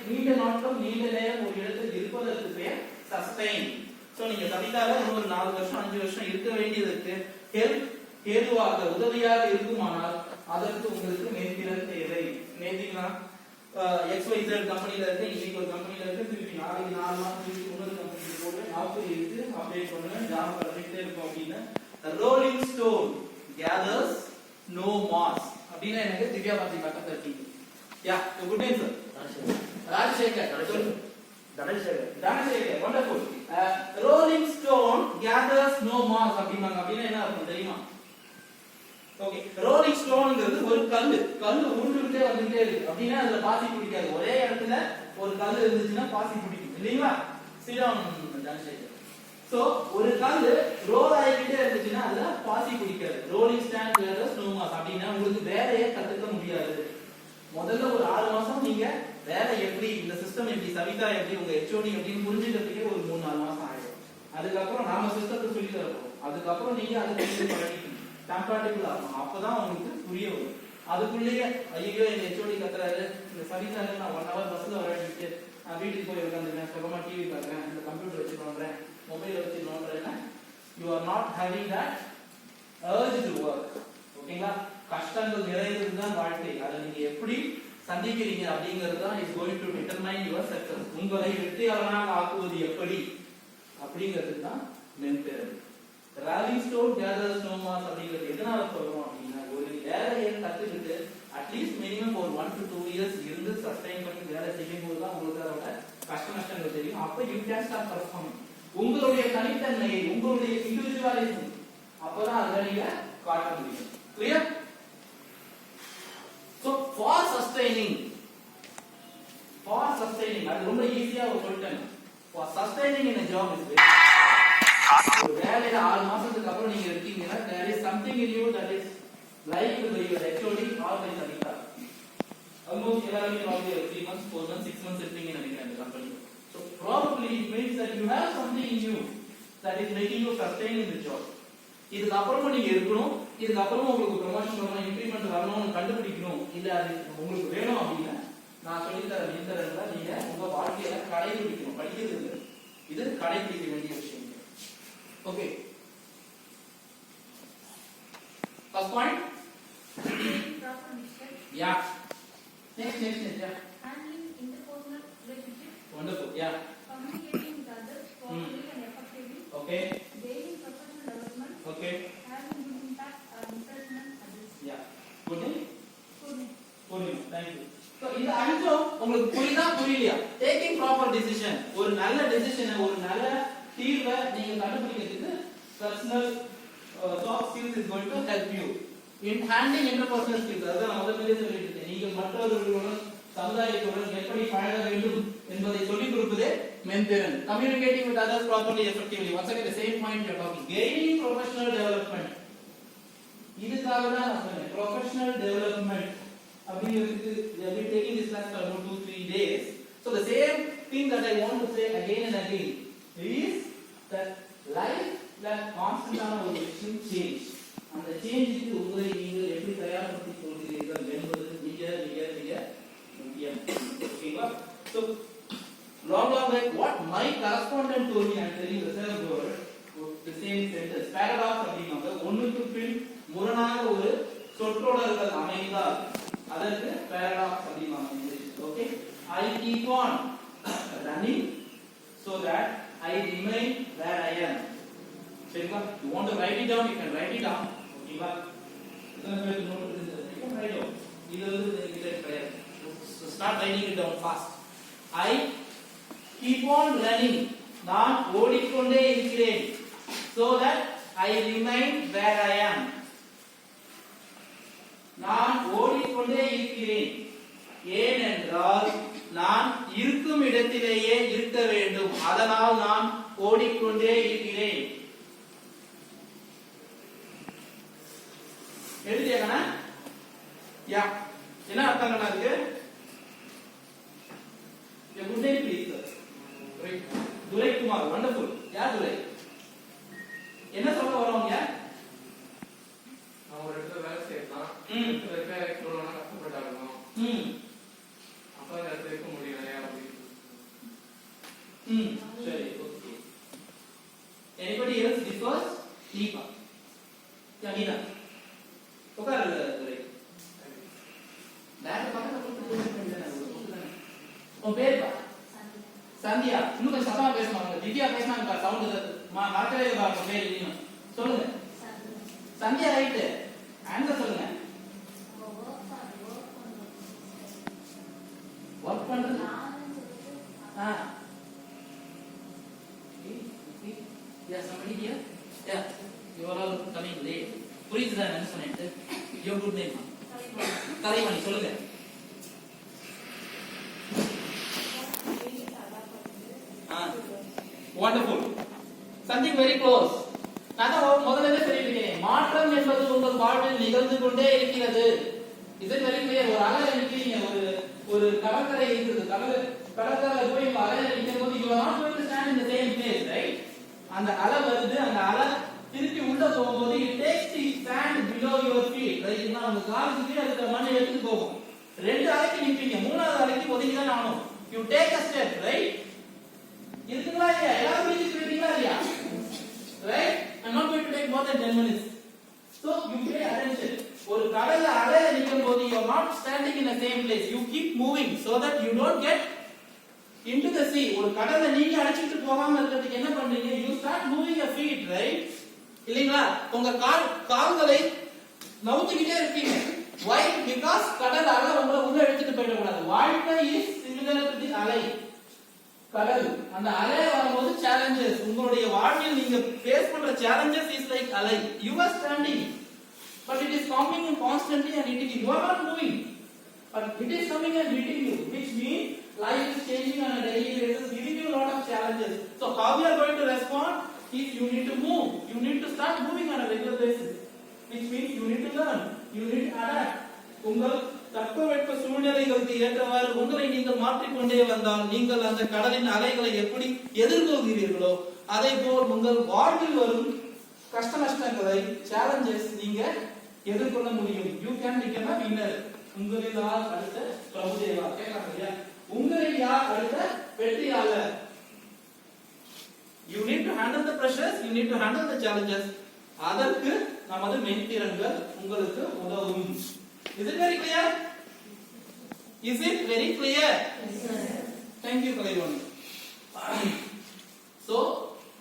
நீண்ட நாட்கள் நீண்ட நேரம் ஒரு இடத்தில் இருப்பதற்கு பெயர் சஸ்டைன். சோ நீங்க சவிதால இன்னொரு 4 வருஷம் 5 வருஷம் இருக்க வேண்டியதற்கு ஹெல்ப் ஏதுவாக உதவியாக இருக்குமானால் அதற்கு உங்களுக்கு மென்திறன் தேவை. நேத்தினா XYZ கம்பெனில இருக்கு, இன்னைக்கு ஒரு கம்பெனில இருக்கு, திருப்பி நாளைக்கு 4 மாசம் திருப்பி இன்னொரு கம்பெனிக்கு போட்டு நாற்பது இருக்கு அப்டேட் பண்ணுவேன், ஜாப் பண்ணிட்டே இருக்கும் அப்படின்னு. Rolling stone gathers no moss அப்படின்னா எனக்கு திவ்யா பாத்தி பக்கத்துல இருக்கு. Yeah good name sir. Rajasekar. Dhanasekar wonderful. Rolling stone gathers no moss அப்படின்னா என்ன அர்த்தம் தெரியுமா? ஓகே, ரோலிங் ஸ்டோன்ங்கிறது ஒரு கல்லு உருண்டுட்டே வந்துட்டே இருக்கு அப்படின்னா அதுல பாசி பிடிக்காது. ஒரே இடத்துல ஒரு கல் இருந்துச்சுன்னா பாசி பிடிக்கும் இல்லீங்களா? சிடம் தனசேகர். சோ ஒரு கல்லு ரோல் ஆகிட்டே இருந்துச்சுன்னா அதுல பாசி பிடிக்காது. Rolling stone gathers no moss அப்படின்னா உங்களுக்கு வேலையை கத்துக்க முடியாது. முதல்ல ஒரு 6 மாசம் நீங்க வேலை எப்படி, இந்த சிஸ்டம் எப்படி, சவிதா எப்படி, உங்க HOD எப்படின்னு புரிஞ்சுக்கிறதுக்கே ஒரு 3-4 மாசம் ஆயிடும். அதுக்கப்புறம் நாம சிஸ்டத்தை சொல்லி தரோம். அதுக்கப்புறம் நீங்க அதுக்கு பழகிக்கணும், கம்பேட்டிபிள் ஆகணும். அப்பதான் உங்களுக்கு புரிய வரும். அதுக்குள்ளேயே ஐயோ எங்க HOD கத்துறாரு, இந்த சவிதா நான் 1 hour பஸ்ல வர வேண்டிட்டு நான் வீட்டுக்கு போய் உட்காந்துருக்கேன், சுகமா டிவி பார்க்கறேன், இந்த கம்ப்யூட்டர் வச்சு நோண்டுறேன், மொபைல் வச்சு நோண்டுறேன்னா you are not having that urge to work. ஓகேங்களா? கஷ்டங்கள் நிறைந்தது தான் வாழ்க்கை. அதை நீங்க எப்படி சந்திக்கிறீங்க அப்படிங்கிறது தான் is going to determine your success. உங்களை வெற்றியாளனாக ஆக்குவது எப்படி அப்படிங்கிறது தான் mentor. Rolling stone gathers no moss அப்படிங்கிறது எதனால சொல்றோம் அப்படின்னா, ஒரு வேலையை கத்துக்கிட்டு அட்லீஸ்ட் மினிமம் ஒரு 1 to 2 இயர்ஸ் இருந்து சஸ்டைன் பண்ணி வேலை செய்யும் போது தான் உங்களுக்கு அதோட கஷ்ட நஷ்டங்கள் தெரியும். அப்ப யூ கேன் ஸ்டார்ட் பெர்ஃபார்மிங். உங்களுடைய தனித்தன்மையை, உங்களுடைய இண்டிவிஜுவாலிசம் அப்பதான் அதை நீங்க காட்ட முடியும். கிளியர்? So for sustaining அது ரொம்ப ஈஸியா சொல்லிட்டேன். For sustaining in a job is very ஒரு வேலையில 6 மாசத்துக்கு அப்புறம் நீங்க இருக்கீங்கன்னா there is something in you that is liked by your HOD or by Savita. Almost எல்லாருமே probably 3 months 4 months 6 months இருப்பீங்க நினைக்கிறேன் இந்த company. So probably it means that you have something in you that is making you sustain in the job. இதுக்கு அப்புறமும் நீங்க இருக்கணும், இதுக்கு அப்புறமும் உங்களுக்கு ப்ரமோஷன் வரணும், இன்கிரிமெண்ட் வரணும்னு கண்டுபிடிக்கணும். இல்ல அது உங்களுக்கு வேணும் அப்படின்னா நான் சொல்லித்தர மென்டர்ல நீங்க உங்க வாழ்க்கையில கடைபிடிக்கணும். படிக்கிறது இல்லை, இது கடைபிடிக்க வேண்டிய விஷயம். Okay, first point yeah next yeah handling interpersonal relationships, wonderful yeah communicating with others properly and effectively, okay gaining professional development, okay having good impact or impression on others. yeah good name thank you. So இந்த அஞ்சும் உங்களுக்கு புரியுதா புரியலையா? Taking proper decision, ஒரு நல்ல டிசிஷனை, ஒரு நல்ல தீர்வை நீங்க கண்டுபிடிக்கிறதுக்கு personal soft skills is going to help you in handling interpersonal skills. அதான் முதல்ல சொல்லிட்டு இருக்கேன், நீங்கள் மற்றவர்களுடன் சமுதாயத்துடன் எப்படி பழக வேண்டும் என்பதை சொல்லிக் கொடுப்பதே மென்திறன். Communicating with others properly effectively. Once again the same point you are talking. Gaining professional development. இதுக்காக தான் நான் சொன்னேன் ப்ரொஃபஷனல் டெவலப்மென்ட் அப்படிங்கிறதுக்கு we have been taking this class for about 2-3 days. So the same thing that I want to say again and again is that life like constant ஆன ஒரு விஷயம் change. அந்த சேஞ்சுக்கு உங்களை நீங்கள் எப்படி தயார்படுத்திக் கொள்கிறீர்கள் என்பது மிக மிக மிக முக்கியம். ஓகேவா? So long like what my correspondent told me, I am telling the same word, the same sentence. Paradox அப்படிங்க ஒண்ணுக்கு பின் முரணாக ஒரு சொற்றொடர்கள் அமைந்தால் அதற்கு paradox அப்படிங்க English. Okay, I keep on running so that I remain where I am. சரிங்களா? You want to write it down, you can write it down. ஓகேவா? இதெல்லாம் பேருக்கு நோட் எடுத்து you can write down. இது வந்து கிடையாது. So start writing it down fast. I keep on running. நான் ஓடிக்கொண்டே இருக்கிறேன். So that I remain where I am. நான் ஓடிக்கொண்டே இருக்கிறேன் ஏனென்றால் நான் இருக்கும் இடத்திலேயே இருக்க வேண்டும், அதனால் நான் ஓடிக்கொண்டே இருக்கிறேன். எழுதியாங்கண்ணா? யா, என்ன அர்த்தங்கண்ணா இருக்கு? Good night please. Duraikumar, wonderful. யார் துரை? என்ன சொல்ல வரவங்க? ஒரு இடத்துல வேலை செய்யலாம், கஷ்டப்பட்டாகணும், அப்ப அந்த இடத்துல இருக்க முடியும் நிறைய சரி ஓகே. anybody else differs? நீபா நீதா உட்காரு துரை. நான் பக்கத்துல கூப்பிட்டு உன் பேர் பா சந்தியா. இன்னும் கொஞ்சம் சத்தமா பேசணும். திவ்யா பேசினாங்க சவுண்ட் மறக்கவே பாருங்க பேர் இன்னும் சொல்லுங்க. சந்தியா ரைட்டு. ஆன்சர் சொல்லுங்க. ஒர்க் பண்றது yeah somebody here yeah you are all coming late புரியுதா நான் சொன்னேன். your good name கலைமணி சொல்லுங்க. wonderful something very close. நான் முதல்லயே சொல்லிட்டேன் மாற்றம் என்பது உங்கள் வாழ்வில் நிகழ்ந்து கொண்டே இருக்கிறது. இது very clear. ஒரு அலையில நிக்கிறீங்க, ஒரு கடற்கரை இருக்குது, கடற்கரை போய் அலையில நிக்கும்போது you are not going to stand in the same place, right? அந்த அலை வருது, அந்த அலை திருப்பி உள்ள போகும்போது it takes the sand below your feet, right? நான் உங்க காலுக்கு கீழ இருக்கிற மண்ணை எடுத்து போகும். ரெண்டு அலைக்கு நிப்பீங்க, மூணாவது அலைக்கு ஒதுங்கி தான் ஆகணும். you take a step, right? இருக்குங்களா இல்லையா? எல்லாரும் வீட்டுக்கு போயிட்டீங்களா இல்லையா? right? I'm not going to take more than 10 minutes. So you pay attention. ஒரு கடல்ல அலையில நிக்கும்போது you are not standing in the same place. You keep moving so that you don't get into the sea. ஒரு கடல்ல நீங்க அடிச்சிட்டு போகாம இருக்கிறதுக்கு என்ன பண்றீங்க? You start moving your feet, right? இல்லீங்களா? உங்க கால்களை நவுத்திக்கிட்டே இருப்பீங்க. Why? Because கடல் அலை உங்களை உள்ள எடுத்துட்டு போயிட கூடாது. வாழ்க்கை is similar to the அலை. கடல் அந்த அலை வரும்போது challenges, உங்களுடைய வாழ்வில் நீங்க ஃபேஸ் பண்ற challenges is like அலை. You are standing but it is coming constantly and hitting you. You are not moving but it is coming and hitting you, which means life is changing on a daily basis, giving you a lot of challenges. So how you are going to respond is you need to move. You need to start moving on a regular basis, which means you need to learn, you need to adapt. உங்கள் தட்பவெட்ப சூழ்நிலைகளுக்கு ஏற்றவாறு உங்களை நீங்கள் மாற்றிக்கொண்டே வந்தால் நீங்கள் அந்த கடலின் அலைகளை எப்படி எதிர்கொள்கிறீர்களோ அதே போல் உங்கள் வாழ்வில் வரும் கஷ்ட நஷ்டங்களை challenges நீங்க எதிர்கொள்ள முடியும். You can become a winner. உங்களில் யார் அடுத்த பிரபுதேவா கேட்கறாங்க. உங்களில் யார் அடுத்த வெற்றியாளர்? You need to handle the pressures, you need to handle the challenges. அதற்கு நமது மென்திறன்கள் உங்களுக்கு உதவும். Is it very clear? Is it very clear? Yes, sir. Thank you, Kalayoni. So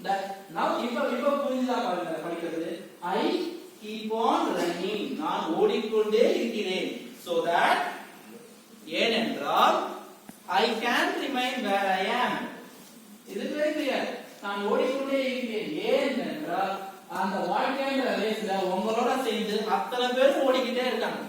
that now இப்ப புரிஞ்சா பாருங்க படிக்கிறது. I keep on running. நான் ஓடிக்கொண்டே இருக்கிறேன். So that ஏனென்றால் I can't remain where I am. Is it very clear? நான் ஓடிக்கொண்டே இருக்கிறேன் ஏனென்றால் அந்த வாழ்க்கைன்ற ரேஸ்ல உங்களோட சேர்ந்து அத்தனை பேர் ஓடிக்கிட்டே இருக்காங்க.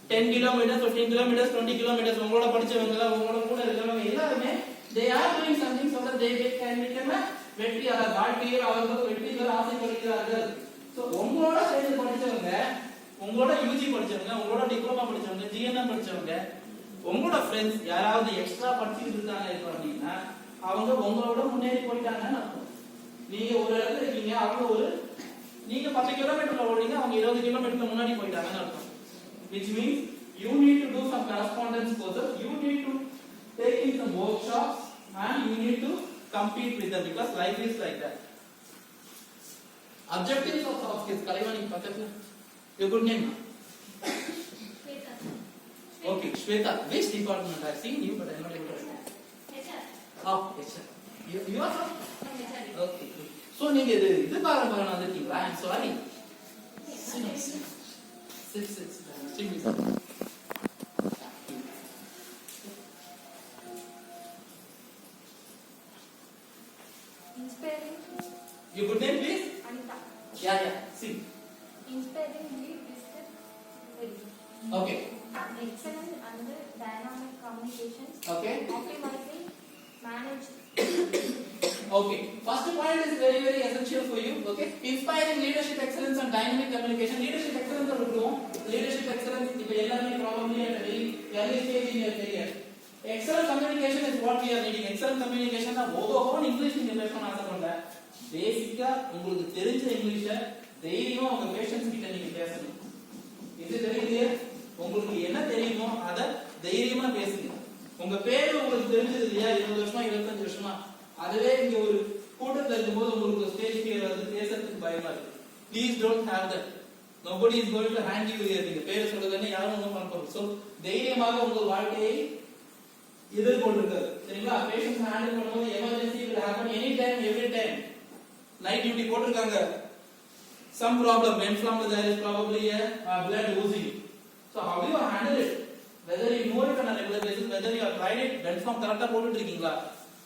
10 kilometers, 15 kilometers, 20 kilometers உங்களோட படிச்சவங்க உங்களோட கூட இருக்கிறவங்க எல்லாரும் they are doing something so that they can become a வெற்றியாளர். வாழ்க்கையில் அவர்கள் வெற்றி பெற ஆசைப்படுகிறார்கள். சோ உங்களோட சேர்ந்து படிச்சவங்க, உங்களோட யூஜி படிச்சவங்க, உங்களோட டிப்ளமா படிச்சவங்க, ஜிஎன்எம் படிச்சவங்க, உங்களோட ஃப்ரெண்ட்ஸ் யாராவது எக்ஸ்ட்ரா படிச்சிட்டு இருக்காங்க இப்போ அப்படின்னா அவங்க உங்களோட முன்னேறி போயிட்டாங்கன்னு அர்த்தம். நீங்க ஒரு இடத்துல இருக்கீங்க, அவங்க நீங்க 10 கிலோமீட்டர்ல ஓடுறீங்க, அவங்க 20 கிலோமீட்டர் முன்னாடி போயிட்டாங்கன்னு அர்த்தம். Which means you need to do some correspondence courses, you need to take in some workshops and you need to compete with them because life is like that. Objectives of soft skills. Kalayani pakatla. Your good name? Shweta. Okay, Shweta. Which department? I have seen you but I am not able to understand. HR. Oh, HR. You are from? HR. Okay. So நீங்க இது பாருங்க வந்திருக்கீங்களா? I am sorry. Six. Inspiring. Your good name, please? Anita. Yeah. Sing. Inspiring lead discuss. Okay. Excellent and dynamic communications. Okay. Optimizing, manage. Okay. First point is very essential for you. Okay. Inspiring leadership excellence and dynamic communication. Leadership excellence சொல்றோம். Leadership excellence இப்போ எல்லாமே probably at a very early stage in your career. Excellent communication is what we are needing. Excellent communication தான் ஓகோன்னு English நீங்க பேசணும்னு ஆசைப்படுங்க. பேசிக்கா உங்களுக்கு தெரிஞ்ச இங்கிலீஷை தைரியமா உங்க பேஷன்ஸ் கிட்ட நீங்க பேசணும். இது தெரியுது. உங்களுக்கு என்ன தெரியுமோ அதை தைரியமா பேசுங்க. உங்க பேரு உங்களுக்கு தெரிஞ்சது இல்லையா? 20 வருஷமா 25 வருஷமா அதுவே இங்க ஒரு கூட்டத்துல இருக்கும்போது உங்களுக்கு ஸ்டேஜ் ஃபியர் வந்து பேசுறதுக்கு பயமா இருக்கு. Please don't have that. Nobody is going to hand you here. நீங்க பேர் சொல்றதுன்னு யாரும் ஒண்ணும் பண்ண போறது. So தைரியமாக உங்கள் வாழ்க்கையை எதிர்கொள்ளுங்கள். சரிங்களா? பேஷண்ட்ஸ் ஹேண்டில் பண்ணும்போது emergency will happen any time every time. Night duty போட்டுருக்காங்க. Some problem went from there is probably a blood oozing. So how do you handle it? Whether you know it on a regular basis, whether you have tried it, bent from correct போட்டுட்டு இருக்கீங்களா,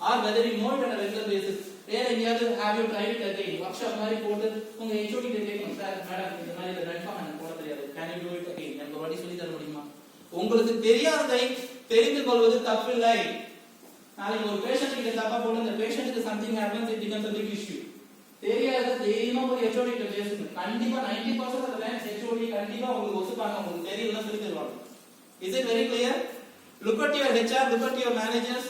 or whether you know it on a regular basis, வேற எங்கயாவது have you tried it again? workshop மாதிரி போட்டு உங்க HOD கிட்ட கேட்கணும், sir madam இந்த மாதிரி bent from எனக்கு போட தெரியாது, can you do it again? எனக்கு ஒரு வாட்டி சொல்லி தர முடியுமா? உங்களுக்கு தெரியாததை தெரிந்து கொள்வது தப்பில்லை. நாளைக்கு ஒரு பேஷண்ட் கிட்ட தப்பா போட்டு இந்த பேஷண்ட்க்கு something happens, it becomes a big issue. தெரியாத தைரியமா போய் HOD கிட்ட பேசுங்க. கண்டிப்பா 90% of the times HOD கண்டிப்பா உங்களுக்கு ஒத்துப்பாங்க, உங்களுக்கு தெரியலன்னா சொல்லி தருவாங்க. Is it very clear? Look at your HR, look at your managers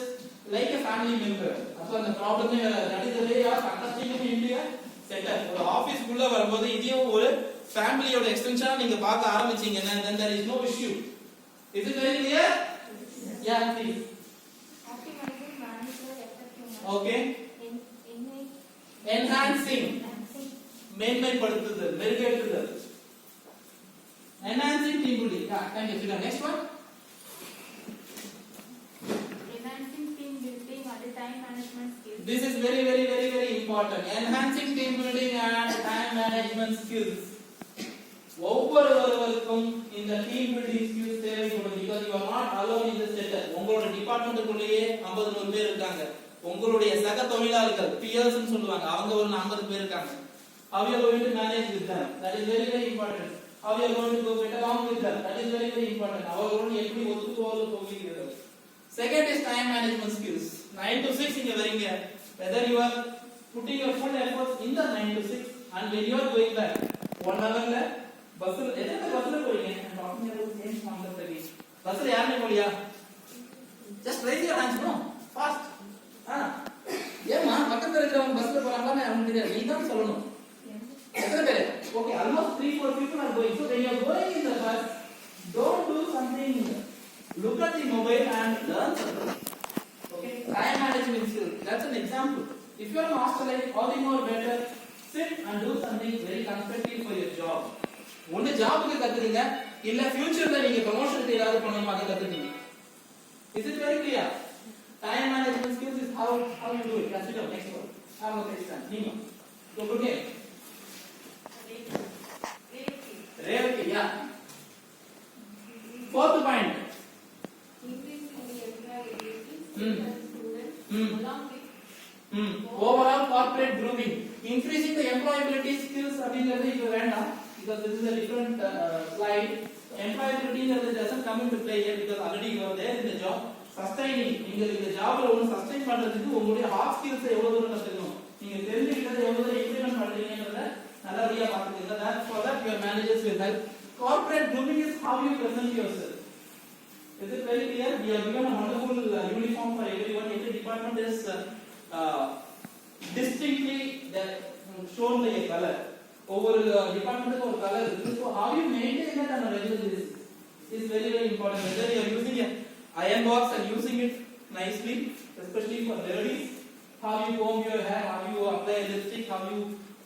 like a family member. அப்ப அந்த ப்ராப்ளமே நடிச்சதே யார் கண்டஸ்டிங் இந்தியா செட்டப். ஒரு ஆபீஸ் குள்ள வரும்போது இதையும் ஒரு ஃபேமிலியோட எக்ஸ்டென்ஷனா நீங்க பார்க்க ஆரம்பிச்சீங்கன்னா then there is no issue. Is it very clear? Yeah, please. Optimizing manager effectiveness. Okay. Enhancing. மேன்மைப்படுத்துதல், மெருகேற்றுதல். Enhancing team building. Yeah, thank you. Next one. Enhancing team building and time management skills. This is very, very, very, very important. Enhancing team building and time management skills. ஒவ்வொருவருக்கும் இந்த team building skills தேவைப்படும். because you are not alone in this setup. உங்களோட டிபார்ட்மென்ட்க்குள்ளேயே 50 பேர் இருக்காங்க. உங்களுடைய சக தொழிலாளர்கள் peers ன்னு சொல்லுவாங்க, அவங்க ஒரு 50 பேர் இருக்காங்க. how you are going to manage with them, that is very, very important. how you are going to go get along with them, that is very, very important. அவங்களோட எப்படி ஒத்து போகிறது. second is time management skills. 9 to 6 இங்க வரீங்க, whether you are putting your full efforts in the 9 to 6 and when you are going back 1 hourல பஸ்ல எத்தனை பஸ்ல போறீங்க? Talking about same concept again. பஸ்ல யாருமே போலியா? just raise your hands, no fast. ஏமா பக்கத்துல இருக்கவங்க பஸ்ல போறாங்களா அவங்களுக்கு தெரியாது, நீ தான் சொல்லணும். எத்தனை பேர்? okay, almost 3-4 people are going. so when you are going in the bus, don't do something, look at the mobile and learn something. okay, time management skills, that's an example. if you are an hostelite, all the more better, sit and do something very constructive for your job. ஒண்ணு ஜாபுக்கு கத்துறீங்க, இல்ல ஃபியூச்சர்ல நீங்க ப்ரமோஷனுக்கு ஏதாவது பண்ணணுமா அதை கத்துறீங்க. is it very clear? time management skills is how you do it. Let's go next one. Have a great time. Nima, so good day. Revati, yeah. Fourth point. Increasing the employability of students along with overall corporate grooming. Increasing the employability skills அப்படிங்கிறது இப்ப வேண்டாம், because this is a different slide. employability doesn't come into play here because already you are there in the job. sustaining, நீங்க இந்த ஜாப்ல ஒன்னு sustain பண்றதுக்கு உங்களுடைய heart skills எவ்வளவு தூரம் கத்துக்கணும், நீங்க தெரிஞ்சுக்கிட்டதை எவ்வளவு தூரம் இம்ப்ளிமென்ட் பண்றீங்கன்றத நல்லபடியா பாத்துக்கங்க. that for that your managers will help. corporate grooming is how you present yourself. is it very clear? we have given a wonderful uniform for everyone. every department is distinctly shown by a color. ஒவ்வொரு டிபார்ட்மென்ட்க்கு ஒரு colour இருக்கு. so how you maintain that on a regular basis is very, very important. whether you are using a iron box and using it nicely, especially for ladies, how you comb your hair, how you apply lipstick, how you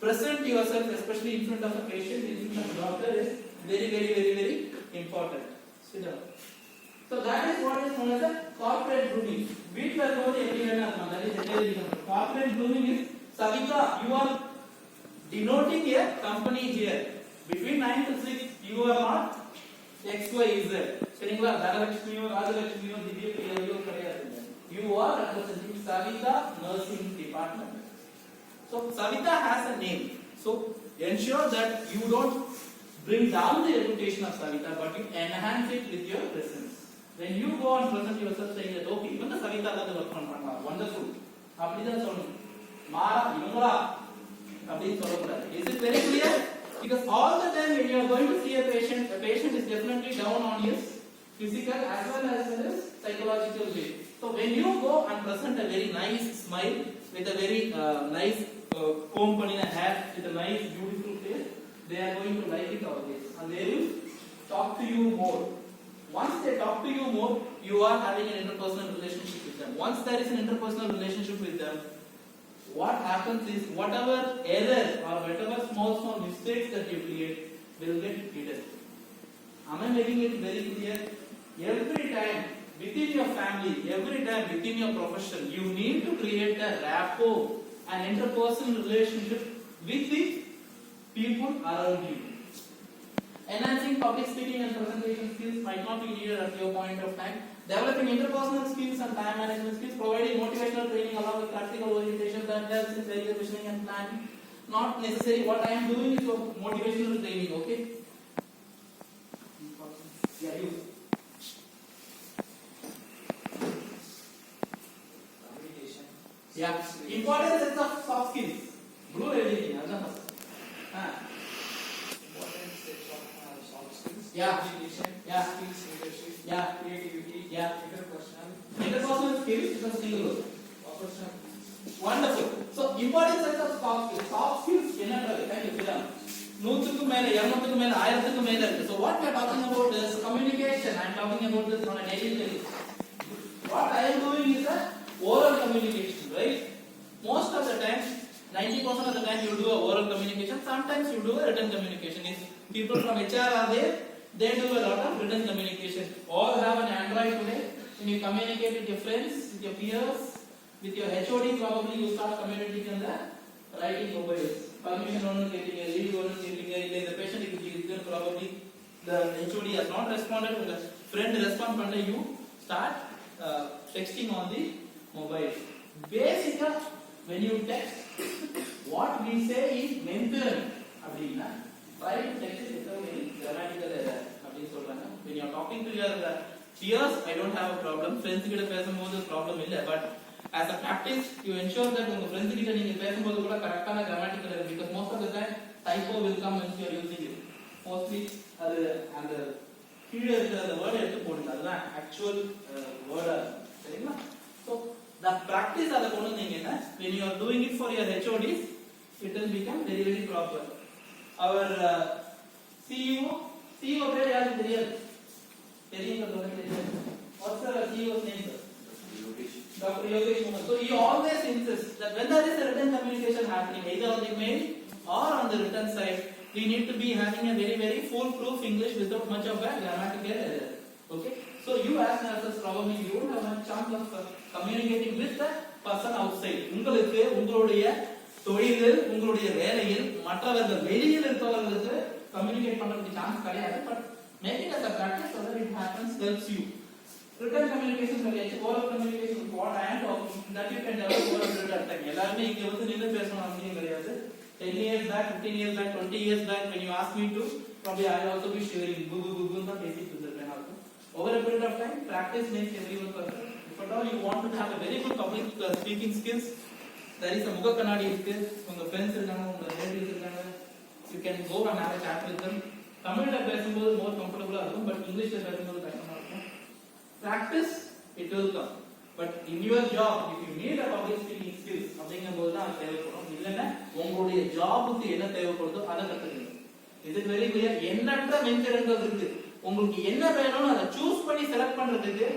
present yourself, especially in front of a patient, in front of a doctor, is very, very, very, very important. sit down. so that is what is known as a corporate grooming. வீட்ல இருக்கும்போது எப்படி வேணா இருக்கலாம், that is entirely. corporate grooming is Savita, you are denoting a company here. between 9 to 6 you are not XYZ. சரிங்களா? தனலட்சுமியோ ராஜலட்சுமியோ திவ்யபிரியாவோ கிடையாது. you are representing Savita nursing department. so Savita has a name, so ensure that you don't bring down the reputation of Savita, but you enhance it with your presence. when you go and present yourself saying that okay, இவங்க Savita தான் work பண்றாங்க, wonderful அப்படிதான் சொல்லணும். மாறா இவங்களா அப்படின்னு சொல்லக்கூடாது. is it very clear? because all the time when you are going to see a patient, the patient is definitely down on his physical as well as psychological way. so when you go and present a very nice smile with a very nice comb panina hair with a nice beautiful face, they are going to like it always and they will talk to you more. once they talk to you more, you are having an interpersonal relationship with them. once there is an interpersonal relationship with them, what happens is whatever error or whatever small mistakes that you create will get hidden. Am I making it very clear? Every time within your family, every time within your profession, you need to create a rapport, an interpersonal relationship with the people around you. Enhancing public speaking and presentation skills might not be needed at your point of time. Developing interpersonal skills and time management skills, providing motivational training along with practical orientation that helps in career visioning and planning. Not necessary. What I am doing is motivational training. Okay. Yeah, you. Communication. Yeah. Important sets of soft skills. Blue everything. Important sets of soft skills. Yeah. Communication. Yeah. Skills, leadership. Yeah. Creativity. Yeah. Interpersonal. Interpersonal skills is a single word. Operational. Wonderful. So important sets of soft skills. Soft skills என்னன்றது கையில பிடிக்கலாம். 100க்கு மேல 200க்கு மேல 1000க்கு மேல இருக்கு. So what we are talking about is communication. I am talking about this on a daily basis. What I am doing is a oral communication, right? Most of the time, 90% of the time you do a oral communication. Sometimes you do a written communication. If people from HR are there, they do a lot of written communication. All have an Android today. When you communicate with your friends, with your peers, with your HOD, probably you start communicating in the writing mobiles. Permission on getting a leave on getting a the patient is probably the HOD has not responded to the friend respond panda you start texting on the mobile. Basically, when you text, what we say is mental. அப்படினா try to text it without any grammatical error. அப்படி சொல்றாங்க. When you are talking to your peers, I don't have a problem. Friends கிட்ட பேசும்போது problem இல்ல. But as a practice, you ensure that உங்க friends கிட்ட நீங்க பேசும்போது கூட கரெக்ட்டான grammatical error, because most of the time typo will come when you are using it. Mostly அது அந்த கீழ இருக்கிற அந்த வேர்ட் எடுத்து போடுங்க. அதுதான் actual word. சரிங்களா? So the practice அத கொண்டு வந்தீங்கன்னா when you are doing it for your HODs, it will become very very proper. Our CEO பேர் யாருக்கு தெரியாது? தெரியுங்களா? தெரியாது. What's the CEO's name, sir? Dr. Yogesh Mohan. So he always insists that when there is a written communication happening, either on the mail or on the written side, we need to be having a very very foolproof English without much of a grammatical error. Okay? So you as nurses probably you don't have a chance of communicating with the person outside. உங்களுக்கு உங்களுடைய தொழிலில் உங்களுடைய வேலையில் மற்றவர்கள் வெளியில் இருப்பவர்களுக்கு communicate பண்றதுக்கு chance கிடையாது. But make it as a practice so that it happens helps you. Written communication சொல்லியாச்சு. oral communication what I am talking that you can develop over a period of time. எல்லாரும் இங்க வந்து நின்னு பேசணும் அப்படிங்க கிடையாது. 10 years back, 15 years back, 20 years back when you ask me to, probably I will also be sharing gugu தான் பேசிட்டு இருந்திருப்பேன் நான். Over a period of time, practice makes everyone perfect. If at all you want to have a very good public speaking skills, there is a முக கண்ணாடி இருக்கு. உங்க friends இருக்காங்க, உங்க relatives இருக்காங்க. You can go and have a chat with them. தமிழ்ல பேசும்போது more comfortable இருக்கும், but இங்கிலீஷ்ல பேசும்போது கஷ்டமா இருக்கும். Practice, it will come. But in your job, if you need a public speaking skills, அப்படிங்கும்போது தான் அது தேவைப்படும். இல்லைன்னா உங்களுடைய ஜாபுக்கு என்ன தேவைப்படுதோ அதை கத்துக்கணும். இது வெரி கிளியர். எண்ணற்ற மென்டர்கள் இருக்கு. உங்களுக்கு என்ன வேணும்னு அதை சூஸ் பண்ணி செலக்ட் பண்றதுக்கு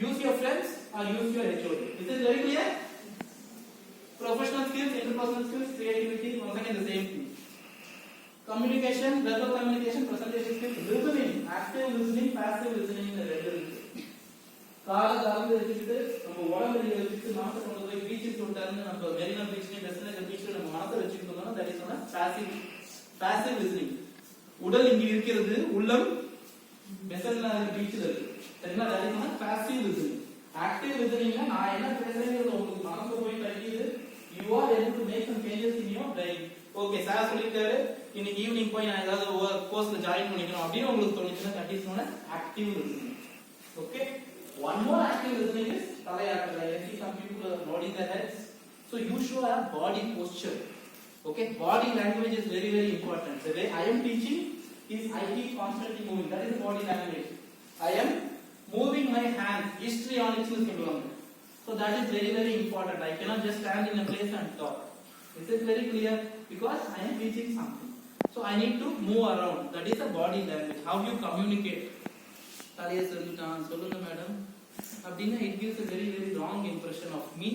use your friends or use your HOD. Is it very clear? Professional skills, interpersonal skills, creativity, once again the same thing. Communication, verbal communication, presentation skills, listening, active listening, passive listening இந்த ரெண்டு இருக்கு. காலத்துல வச்சுக்கிட்டு நம்ம உடம்புல வச்சுட்டு மனசை கொண்டு போய் பீச்சுக்கு விட்டாருன்னு நம்ம மெரினா பீச்ல டெஸ்டினேஷன் பீச்ல நம்ம மனசை வச்சுக்கிட்டோம்னா தட் இஸ் சொன்னா பாசிவ் லிசனிங். உடல் இங்க இருக்கிறது, உள்ளம் மெசல்னா பீச்ல இருக்கு. சரிங்களா? தட் இஸ் சொன்னா பாசிவ் லிசனிங். ஆக்டிவ் லிசனிங்னா நான் என்ன பேசுறேங்கிறது உங்களுக்கு மனசுல போய் படிக்குது. You are able to make some changes in your brain. Okay sir சொல்லிட்டாரு, இன்னைக்கு ஈவினிங் போய் நான் ஏதாவது கோர்ஸ்ல ஜாயின் பண்ணிக்கணும் அப்படின்னு உங்களுக்கு தோணுச்சுன்னா தட் இஸ் சொன்னா active listening. Okay? One more active listening is Talayakal. I see some people are nodding their heads. So you show a body posture. Okay, body language is very very important. The way I am teaching is I keep constantly moving. That is body language. I am moving my hands. Histrionics nu solluvaanga. So that is very very important. I cannot just stand in a place and talk. Is it very clear? Because I am teaching something. So I need to move around. That is a body language. How you communicate. தலையை சொல்லிட்டான் சொல்லுங்க madam அப்படின்னா it gives a very very wrong impression of me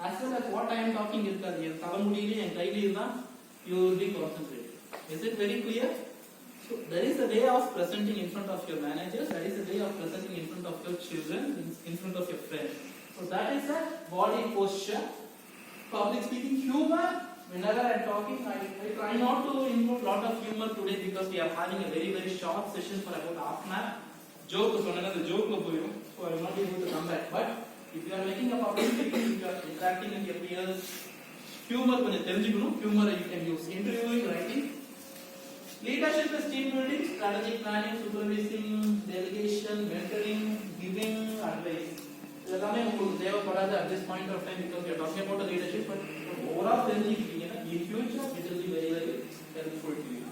as well as what I am talking இருக்காது என் தலைமுடியிலே என் கையில தான் you will be concentrated. Is it very clear? So there is a way of presenting in front of your managers, there is a way of presenting in front of your children, in front of your friends. So that is a body posture. Public speaking, humor. Whenever I am talking, I try not to include lot of humor today because we are having a very short session for about half an hour. Joke சொன்னேன்னா the joke ல போயிடும். So I will not be able to come back. But if you are making a public speaking, if you are interacting with your peers, humor கொஞ்சம் தெரிஞ்சுக்கணும். Humor you can use interviewing, writing. Leadership is team building, strategic planning, supervising, delegation, mentoring, giving advice. இதெல்லாமே உங்களுக்கு தேவைப்படாது at this point of time because we are talking about the leadership, but overall தெரிஞ்சுக்கிட்டீங்கன்னா in future it will be very helpful to you.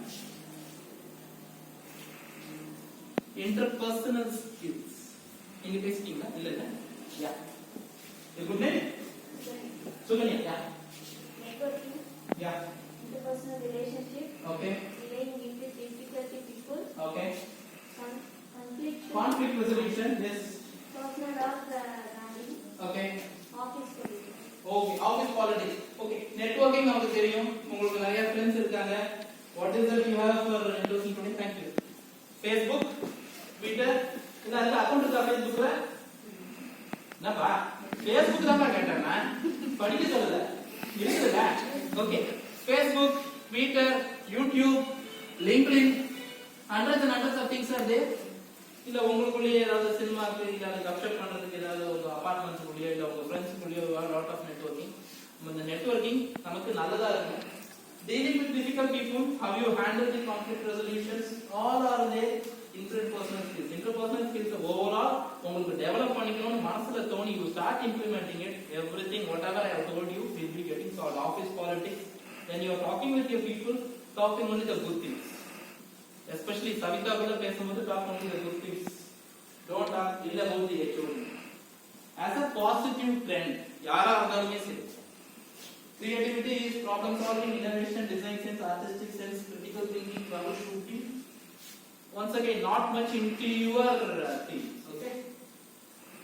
Interpersonal skills. நீங்க பேசிட்டீங்களா? இல்ல. Yeah. Is good name? Suganya. Yeah. Networking. Yeah. Interpersonal relationship. Okay. Dealing with difficulty people. Okay. Conflict resolution. Yes. Personal or branding. Okay. Office politics. Okay. Office politics. Okay. Networking நமக்கு தெரியும். உங்களுக்கு நிறைய friends இருக்காங்க. What is that you have for interesting today? Thank you. Facebook, Twitter, இந்த account இருக்கா Facebookல? என்னப்பா? Facebook தான் கேட்டேன் நான். படிக்க சொல்லல. இருக்குல்ல? Okay. Facebook, Twitter, YouTube, LinkedIn, hundreds and hundreds of things are there. இல்ல உங்களுக்குள்ளேயே ஏதாவது சினிமாக்கு இல்ல கப்ஷப் பண்றதுக்கு ஏதாவது உங்க அபார்ட்மெண்ட்ஸ்க்குள்ளேயே இல்ல உங்க ஃப்ரெண்ட்ஸ்க்குள்ளேயே லாட் ஆஃப் நெட்வொர்க்கிங். இந்த நெட்வொர்க்கிங் நமக்கு நல்லதா இருக்கும். Dealing with difficult people, how you handle the conflict resolutions, all are there. Interpersonal skills. Interpersonal skills overall உங்களுக்கு டெவலப் பண்ணிக்கணும்னு மனசுல தோணி you start implementing it, everything whatever I have told you will be getting solved. Office politics, when you are talking with your people, talk only the good things. Especially Savita கூட பேசும்போது talk only the good things. Don't talk ill about the HOD. As a positive trend, யாரா இருந்தாலுமே சரி. Creativity is problem solving, innovation, design sense, artistic sense, critical thinking, troubleshooting. Once again, not much into your thing. Okay.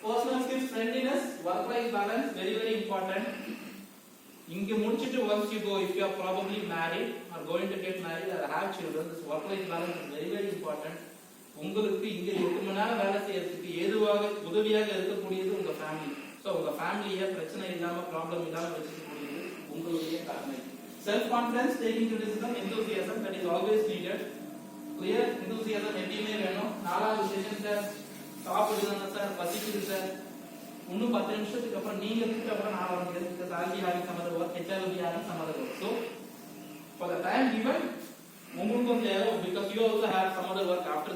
Personal skills, friendliness, work-life balance, very important. இங்க முடிச்சிட்டு once you go, if you are probably married or going to get married or have children, this work-life balance is very important. உங்களுக்கு இங்க 8 மணி நேரம் வேலை செய்யறதுக்கு ஏதுவாக உதவியாக இருக்கக்கூடியது உங்க ஃபேமிலி. சோ உங்க ஃபேமிலியை பிரச்சனை இல்லாம ப்ராப்ளம் இல்லாம வச்சுக்கக்கூடியது உங்களுடைய கடமை. Self confidence, taking criticism, enthusiasm, that is always needed. Clear? Enthusiasm எப்பயுமே வேணும். நாலாவது செஷன் சார் சாப்பிடுங்க சார், பசிக்குது சார், இன்னும் 10 நிமிஷத்துக்கு அப்புறம் நீங்க கூப்பிட்ட அப்புறம் நான் வர முடியாது. because I'll be having some other work, HR will be having some other work. So for the time given, உங்களுக்கும் தேவை because you also have some other work after